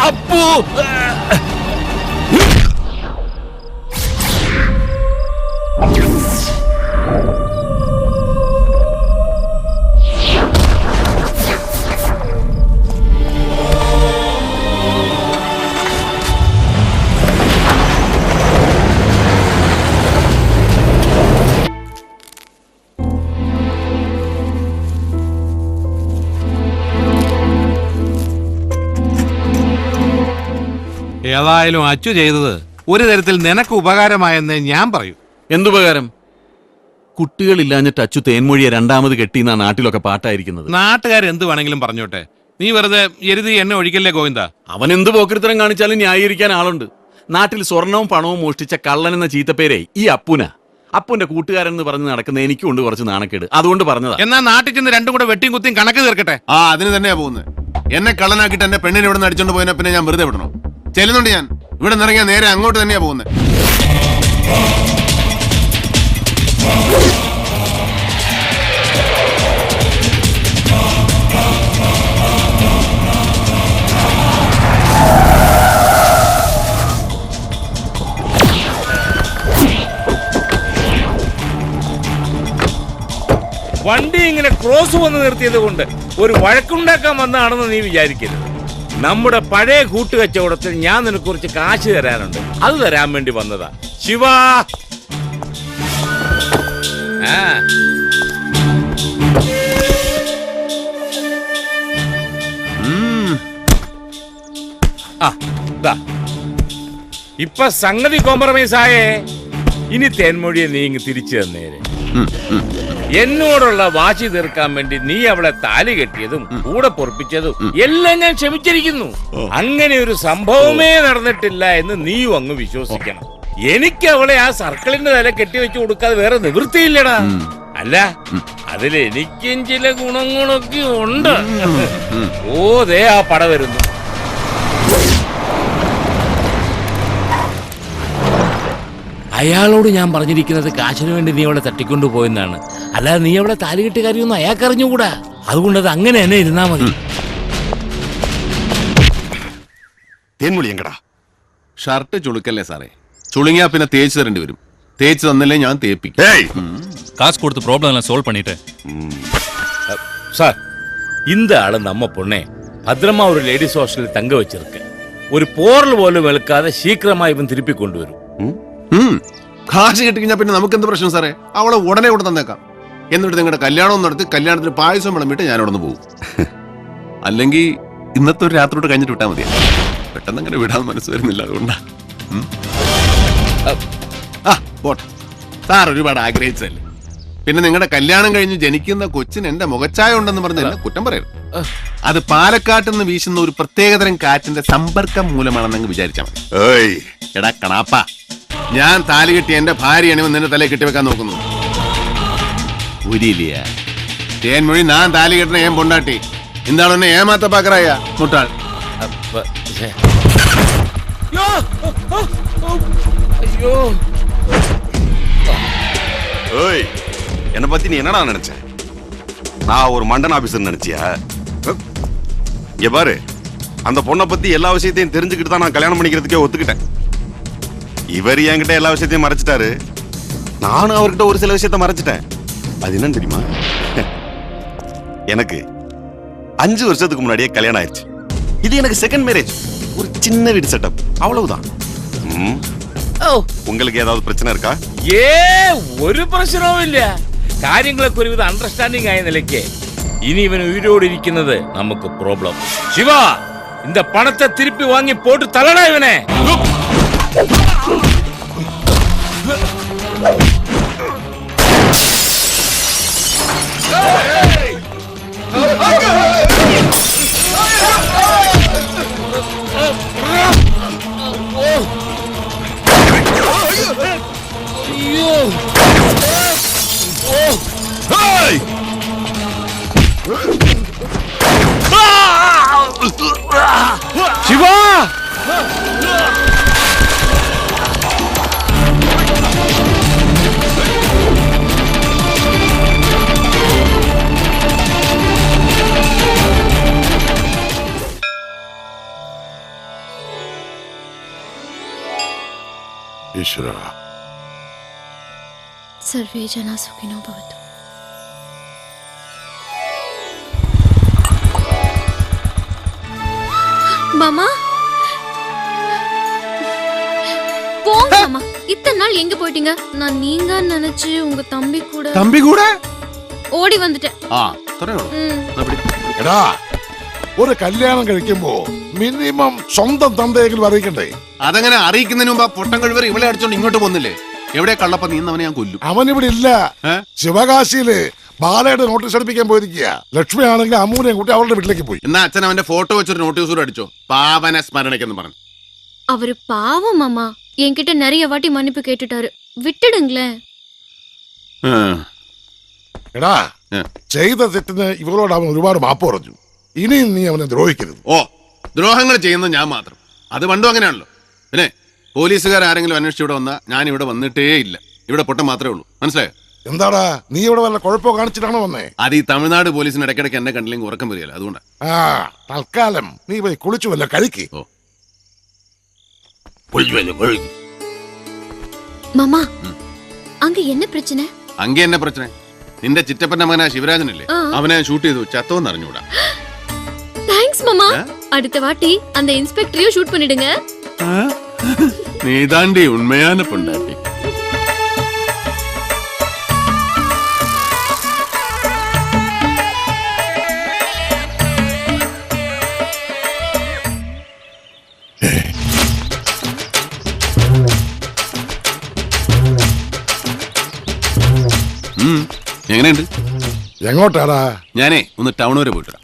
അപ്പു ഏതായാലും അച്ചു ചെയ്തത് ഒരു തരത്തിൽ നിനക്ക് ഉപകാരമായെന്ന് ഞാൻ പറയൂ. എന്തുപകാരം? കുട്ടികളില്ലാഞ്ഞിട്ട് അച്ചു തേൻമൊഴിയെ രണ്ടാമത് കെട്ടിയെന്നാ നാട്ടിലൊക്കെ പാട്ടായിരിക്കുന്നത്. നാട്ടുകാരെന്ത് വേണമെങ്കിലും പറഞ്ഞോട്ടെ, നീ വെറുതെ എരുതി എന്നെ ഒഴിക്കല്ലേ ഗോവിന്ദ. അവൻ എന്ത് പോക്കൃത്തരം കാണിച്ചാലും ന്യായീകരിക്കാൻ ആളുണ്ട്. നാട്ടിൽ സ്വർണവും പണവും മോഷ്ടിച്ച കള്ളൻ എന്ന ചീത്തപ്പേരെ ഈ അപ്പുന്റെ കൂട്ടുകാരൻ എന്ന് പറഞ്ഞ് നടക്കുന്ന എനിക്കുണ്ട് കുറച്ച് നാണക്കേട്, അതുകൊണ്ട് പറഞ്ഞതാ. എന്നാ നാട്ടിൽ ചെന്ന് രണ്ടും കൂടെ വെട്ടിയും കുത്തിയും കണക്ക് തീർക്കട്ടെ. അതിന് തന്നെയാ പോകുന്നത്. എന്നെ കള്ളനാക്കിട്ട് എന്റെ പെണ്ണിനെ ഇവിടെ നിന്ന് അടിച്ചോണ്ട് പോയതിനെ പിന്നെ ഞാൻ വെറുതെ വിടണോ? ചെല്ലുന്നുണ്ട്. ഞാൻ ഇവിടെ നിറങ്ങിയാൽ നേരെ അങ്ങോട്ട് തന്നെയാ പോകുന്നത്. വണ്ടി ഇങ്ങനെ ക്രോസ് വന്ന് നിർത്തിയത് കൊണ്ട് ഒരു വഴക്കുണ്ടാക്കാൻ വന്നതാണെന്ന് നീ വിചാരിക്കരുത്. നമ്മുടെ പഴയ കൂട്ടുകച്ചവടത്തിൽ ഞാൻ നിനക്ക് കുറച്ച് കാശ് തരാനുണ്ട്, അത് തരാൻ വേണ്ടി വന്നതാ. ശിവ ഇപ്പൊ സംഗതി കോംപ്രമൈസ് ആയേ. ഇനി തേൻമൊഴിയെ നീ ഇങ്ങ് തിരിച്ചു തന്നേരെ. എന്നോടുള്ള വാശി തീർക്കാൻ വേണ്ടി നീ അവളെ താലി കെട്ടിയതും കൂടെ പൊറപ്പിച്ചതും എല്ലാം ഞാൻ ക്ഷമിച്ചിരിക്കുന്നു. അങ്ങനെ ഒരു സംഭവമേ നടന്നിട്ടില്ല എന്ന് നീയും അങ്ങ് വിശ്വസിക്കണം. എനിക്ക് അവളെ ആ സർക്കിളിന്റെ തല കെട്ടിവെച്ച് കൊടുക്കാതെ വേറെ നിവൃത്തിയില്ലടാ. അല്ല, അതിലെനിക്കും ചില ഗുണങ്ങളൊക്കെ ഉണ്ട്. ദേ ആ പട വരുന്നു. അയാളോട് ഞാൻ പറഞ്ഞിരിക്കുന്നത് കാശിന് വേണ്ടി നീ അവളെ തട്ടിക്കൊണ്ടു പോയെന്നാണ്. അല്ലാതെ നീ അവളെ താലികെട്ട് കാര്യമൊന്നും അയാൾക്ക് അറിഞ്ഞുകൂടാ. അതുകൊണ്ട് അത് അങ്ങനെ തന്നെ ഇരുന്നാ മതി. ഷർട്ട് ചുളുക്കല്ലേ സാറേ? ചുളുങ്ങിയാ പിന്നെ തേച്ച് തരേണ്ടി വരും. തേച്ച് തന്നല്ലേ ഞാൻ തേപ്പിക്കും. காசு கொடுத்து ப்ராப்ளம் எல்லாம் சால்வ் பண்ணிட்டேன் சார். இந்த ஆளு நம்ம பொண்ணே பத்திரமா ஒரு லேடிஸ் ஹாஸ்டலில் தங்க வச்சிருக்க. ഒരു പോറൽ പോലും വെളുക്കാതെ ശീഘ്രമായി ഇവൻ തിരുപ്പി കൊണ്ടുവരും. കാശ് കിട്ടിക്കഴിഞ്ഞാൽ പിന്നെ നമുക്ക് എന്ത് പ്രശ്നം സാറേ? അവളെ ഉടനെ ഇവിടെ തന്നേക്കാം. എന്നിട്ട് നിങ്ങളുടെ കല്യാണം നടത്തി കല്യാണത്തിന് പായസം വിളമ്പിട്ട് ഞാൻ അവിടെ നിന്ന് പോകും. അല്ലെങ്കിൽ ഇന്നത്തെ ഒരു രാത്രിയോട്ട് കഴിഞ്ഞിട്ട് വിട്ടാൽ മതിയാ. പെട്ടെന്ന് അങ്ങനെ വിടാൻ മനസ്സ് വരുന്നില്ല, അതുകൊണ്ടാ. സാർ ഒരുപാട് ആഗ്രഹിച്ചല്ലേ. പിന്നെ നിങ്ങളുടെ കല്യാണം കഴിഞ്ഞ് ജനിക്കുന്ന കൊച്ചിന് എന്റെ മുഖച്ചായ ഉണ്ടെന്ന് പറഞ്ഞ് എന്നെ കുറ്റം പറയരുത്. അത് പാലക്കാട്ടിൽ നിന്ന് വീശുന്ന ഒരു പ്രത്യേകതരം കാറ്റിന്റെ സമ്പർക്കം മൂലമാണെന്ന് വിചാരിച്ചാൽ മതി. എടാ കണാപ്പ, ഞാൻ താലി കെട്ടി എന്റെ ഭാര്യയാണ് നിന്നെ തലയിൽ കെട്ടിവെക്കാൻ നോക്കുന്നു. ഉരിയില്ല തേൻമൊഴി, ഞാൻ താലി കെട്ടണ ഏൻ പൊണ്ടാട്ടി. എന്താണ് എന്നെ ഏമാത്ത പാക്കറായ മുട്ടാൾ. என்னை பத்தி நீ என்னடா நினைச்ச? நான் ஒரு மண்டன் ஆபீசர் நினைச்சியா? இங்க பாரு, அந்த பொண்ணை பத்தி எல்லா விஷயத்தையும் தெரிஞ்சுக்கிட்டு தான் நான் கல்யாணம் பண்ணிக்கிறதுக்கே ஒத்துக்கிட்டேன். இவர் என்கிட்ட எல்லா விஷயத்தையும் மறைச்சிட்டாரு, நானும் அவர்கிட்ட ஒரு சில விஷயத்த மறைச்சிட்டேன். அது என்னன்னு தெரியுமா? எனக்கு 5 வருஷத்துக்கு முன்னாடியே கல்யாணம் ஆயிடுச்சு. இது எனக்கு செகண்ட் மேரேஜ். ஒரு சின்ன வீடு செட்டப், அவ்வளவுதான். உங்களுக்கு ஏதாவது பிரச்சனை இருக்கா? ഒരു പ്രശ്നവും ഇല്ല. കാര്യങ്ങളൊക്കെ ഒരുവിധ അണ്ടർസ്റ്റാൻഡിംഗ് ആയ നിലയ്ക്ക് ഇനി ഇവൻ ഉയരോടെ ഇരിക്കുന്നത് നമുക്ക് പ്രോബ്ലം. ശിവ, இந்த പണത്തെ തിരുപ്പി വാങ്ങി പോട്ട് തള്ളടാ ഇവനെ. ശിവ ഈശ്വര സർവേ ജനാ സുഖിനോ ഭവതു. மாமா போங்க மாமா. இத்தனை நாள் எங்க போயிட்டீங்க? நான் நீங்க நினைச்சு உங்க தம்பி கூட തമ്പി കൂടെ ஓடி வந்துட்டேன். ആ അത്രേ ഉള്ളൂ. എന്നാ പിടി. എടാ ഒരു കല്യാണം കഴിക്കുമ്പോ മിനിമം സ്വന്തം തന്തയെങ്കിലും അറിയിക്കണ്ടേ? അതങ്ങനെ അറിയിക്കുന്നതിന് മുമ്പ് ആ പൊട്ടൻ കഴിവർ ഇവളെ അടിച്ചോണ്ട് ഇങ്ങോട്ട് പോന്നില്ലേ? എവിടെ കള്ളപ്പ നീന്നവനെ ഞാൻ കൊല്ലും. അവൻ ഇവിടെ ഇല്ല. ഏ? ശിവകാശിയില് ബാലയുടെ നോട്ടീസ് അടുപ്പിക്കാൻ പോയിരിക്കുക. ലക്ഷ്മി ആണെങ്കിൽ അമ്മൂനെയും കൂട്ടി അവളുടെ വീട്ടിലേക്ക് പോയി. എന്നാ അച്ഛൻ അവന്റെ ഫോട്ടോ വെച്ചൊരു നോട്ടീസ് കൂടെ അടിച്ചോ, പാവന സ്മരണയ്ക്കെന്ന് പറഞ്ഞു. அவரு பாவம் மாமா, என்கிட்ட நிறைய வாட்டி மன்னிப்பு கேட்டுட்டாரு, விட்டுடுங்களேன். എടാ ഏ. ചെയ്ത തെറ്റിന് ഇവളോട് അവൻ ഒരുപാട് മാപ്പ് പറഞ്ഞു. ഇനിയും നീ അവനെ ദ്രോഹിക്കരുത്. ഓ, ദ്രോഹങ്ങൾ ചെയ്യുന്നത് ഞാൻ മാത്രം. അത് പണ്ടും അങ്ങനെയാണല്ലോ. പിന്നെ പോലീസുകാർ ആരെങ്കിലും അന്വേഷിച്ച് ഇവിടെ വന്നാൽ ഞാൻ ഇവിടെ വന്നിട്ടേ ഇല്ല. ഇവിടെ പൊട്ടം മാത്രമേ ഉള്ളൂ. മനസ്സിലായോ? എന്താടാ നീ ഇവിടെ വല്ല കുഴപ്പമോ കാണിച്ചിട്ടാണോ വന്നേ? അത് ഈ തമിഴ്നാട് പോലീസിന് ഇടയ്ക്കിടയ്ക്ക് എന്നെ കണ്ടില്ലെങ്കിൽ ഉറക്കം വരികയില്ല. അതുകൊണ്ടാ. ആ തൽക്കാലം നീ പോയി കുളിച്ചു വല്ല കഴിക്ക്. ഓ, மாமா அங்க என்ன பிரச்சனை? അങ്ങേ എന്നെ പ്രശ്നം. നിന്റെ ചിറ്റപ്പന്റെ മകനാ ശിവരാജനല്ലേ, ആ. അവനെ ഷൂട്ട് ചെയ്തു ചത്തോന്ന് അറിഞ്ഞൂടാ. தேங்க்ஸ் மாமா. அடுத்த வாட்டி அந்த இன்ஸ்பெக்டரையும் ஷூட் பண்ணிடுங்க. നീ താണ്ടി ഉണ്മയാന പൊണ്ടാട്ടി. എങ്ങനെയുണ്ട്? എങ്ങോട്ടാടാ? ഞാനേ ഒന്ന് ടൗൺ വരെ പോയിട്ട് വരാം.